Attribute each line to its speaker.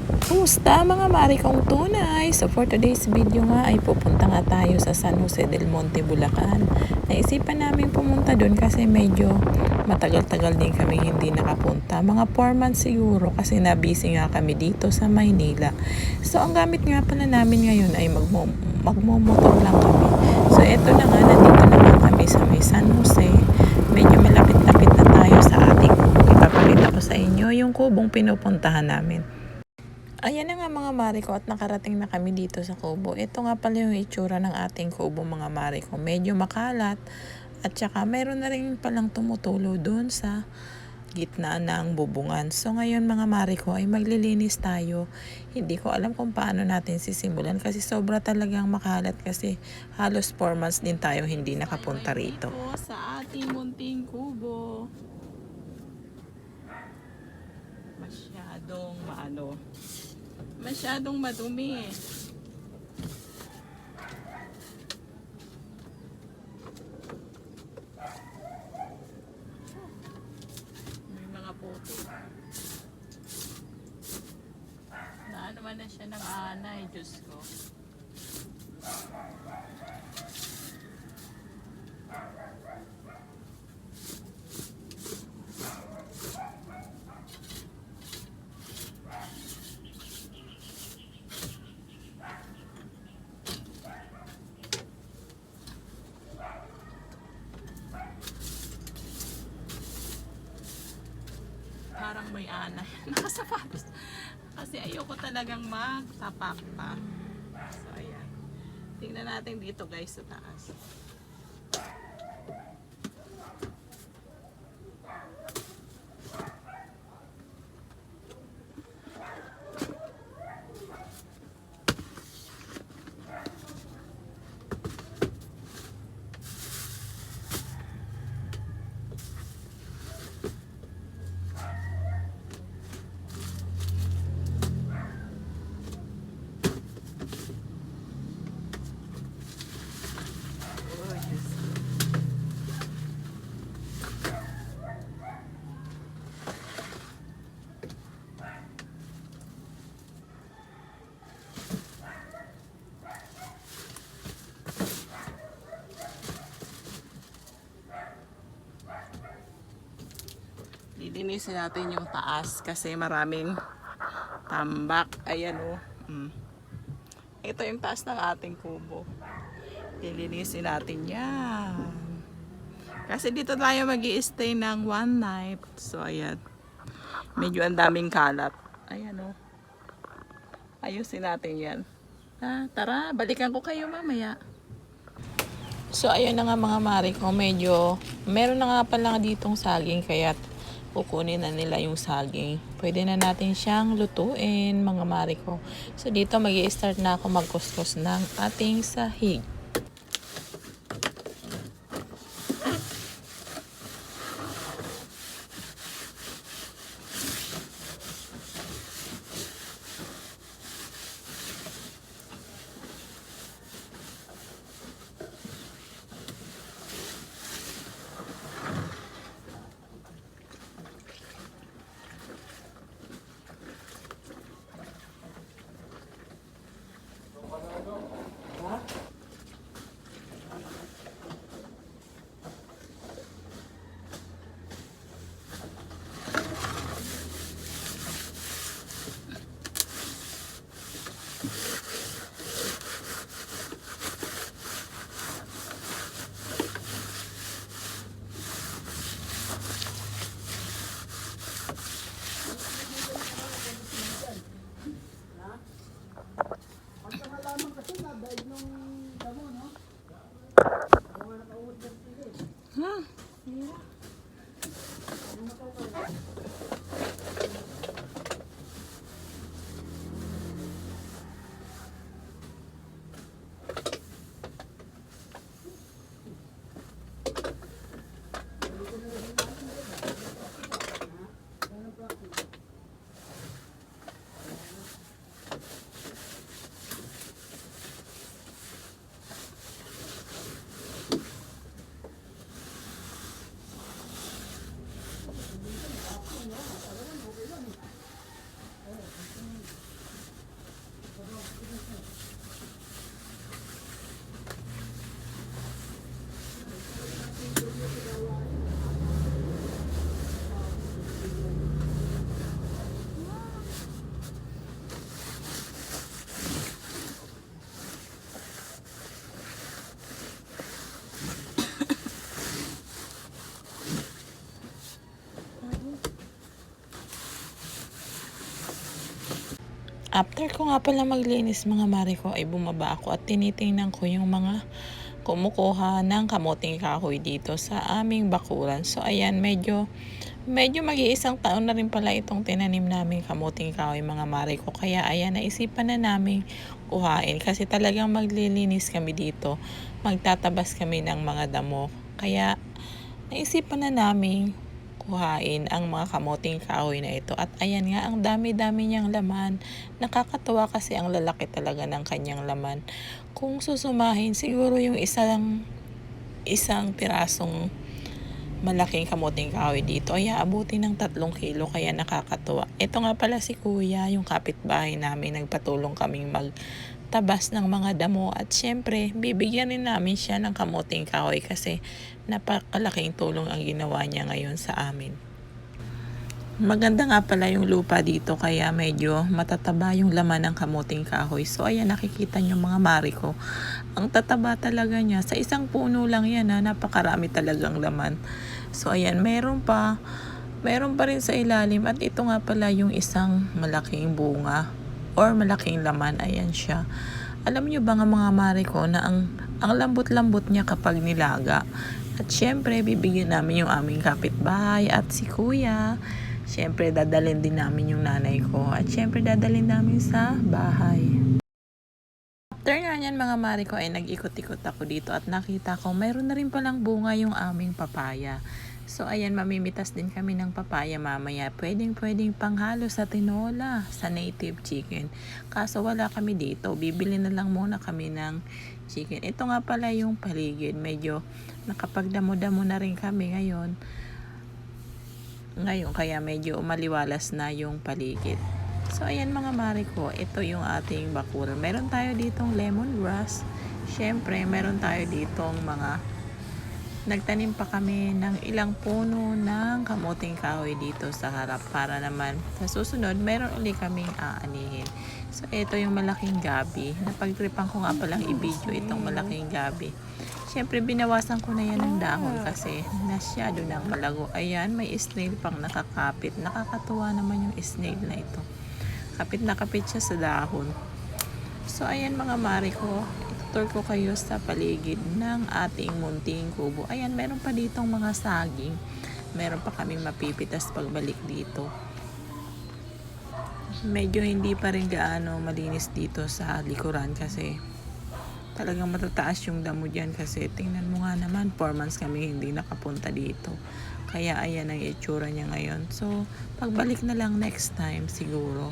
Speaker 1: Kumusta mga mari kong tunay? So for today's video nga ay pupunta nga tayo sa San Jose del Monte, Bulacan. Naisipan namin pumunta doon kasi medyo matagal-tagal din kami hindi nakapunta. Mga 4 months siguro kasi na-busy nga kami dito sa Maynila. So ang gamit nga pala namin ngayon ay magmomotor lang kami. So eto na nga, nandito naman kami sa may San Jose. Medyo malapit-lapit na tayo sa ating kubo. Ipapakita ko sa inyo yung kubong pinupuntahan namin. Ayan na nga mga mari ko at nakarating na kami dito sa kubo. Ito nga pala yung itsura ng ating kubo mga mari ko. Medyo makalat at saka mayroon na rin palang tumutulo doon sa gitna ng bubungan. So ngayon mga mari ko ay maglilinis tayo. Hindi ko alam kung paano natin sisimulan kasi sobra talagang makalat kasi halos 4 months din tayo hindi nakapunta rito. Sa ating munting kubo. Masyadong madumi eh. May mga puto. Naman na siya ng anay, Diyos ko. Parang may anay. Nakasapatos. Kasi ayoko talagang magtapak pa. So, ayan. Tingnan natin dito guys sa taas. Lilinisin natin yung taas kasi maraming tambak. Ayan o. Ito yung taas ng ating kubo. Lilinisin natin yan. Kasi dito tayo mag-i-stay ng 1 night. So ayan. Medyo ang daming kalat. Ayan o. Ayusin natin yan. Tara, balikan ko kayo mamaya. So ayun na nga mga mari ko. Medyo meron na nga pala ditong saging kaya kukunin na nila yung saging. Pwede na natin siyang lutuin mga mari ko. So dito mag-i-start na ako magkuskus ng ating sahig. After ko nga pala maglinis mga mare ko ay bumaba ako at tinitingnan ko yung mga kumukuha ng kamuting kahoy dito sa aming bakuran. So ayan, medyo mag-iisang taon na rin pala itong tinanim namin kamuting kahoy mga mare ko. Kaya ayan, naisipan na namin kuhain kasi talagang maglilinis kami dito. Magtatabas kami ng mga damo. Kaya naisipan na namin kuhain ang mga kamuting kahoy na ito. At ayan nga, ang dami-dami niyang laman. Nakakatuwa kasi ang lalaki talaga ng kanyang laman. Kung susumahin, siguro yung isang pirasong malaking kamuting kahoy dito ay aabutin ng 3 kilo, kaya nakakatuwa. Ito nga pala si kuya, yung kapitbahay namin, nagpatulong kaming magtabas ng mga damo at syempre bibigyan rin namin siya ng kamuting kahoy kasi napakalaking tulong ang ginawa niya ngayon sa amin. Maganda nga pala yung lupa dito kaya medyo matataba yung laman ng kamuting kahoy. So ayan, nakikita nyo mga mare ko. Ang tataba talaga niya. Sa isang puno lang yan ha. Napakarami talagang laman. So ayan, meron pa rin sa ilalim. At ito nga pala yung isang malaking bunga or malaking laman. Ayan siya. Alam nyo ba nga mga mare ko na ang lambot-lambot niya kapag nilaga. At syempre, bibigyan namin yung aming kapitbahay at si kuya. Syempre, dadalhin din namin yung nanay ko. At syempre, dadalhin namin sa bahay. After nga yan mga mare ko ay nag-ikot-ikot ako dito at nakita ko mayroon na rin palang bunga yung aming papaya. So ayan, mamimitas din kami ng papaya mamaya. Pwedeng panghalo sa tinola, sa native chicken. Kaso wala kami dito. Bibili na lang muna kami ng chicken. Ito nga pala yung paligid. Medyo nakapagdamo-damo na rin kami ngayon. Kaya medyo maliwalas na yung paligid. So ayan mga mare ko, ito yung ating bakuran. Meron tayo ditong lemongrass. Syempre, meron tayo ditong nagtanim pa kami ng ilang puno ng kamuting kahoy dito sa harap para naman sa susunod meron ulit kaming aanihin. So ito yung malaking gabi. Napagtripan ko nga palang i-video itong malaking gabi. Syempre binawasan ko na yan ng dahon kasi nasyado ng malago. Ayan, may snail pang nakakapit. Nakakatuwa naman yung snail na ito. Kapit na kapit siya sa dahon. So ayan mga mare ko, itutur ko kayo sa paligid ng ating munting kubo. Ayan, meron pa ditong mga saging. Meron pa kaming mapipitas pagbalik dito. Medyo hindi pa rin gaano malinis dito sa likuran kasi talagang matataas yung damo dyan kasi tingnan mo nga naman 4 months kami hindi nakapunta dito. Kaya ayan ang itsura niya ngayon. So pagbalik na lang next time siguro.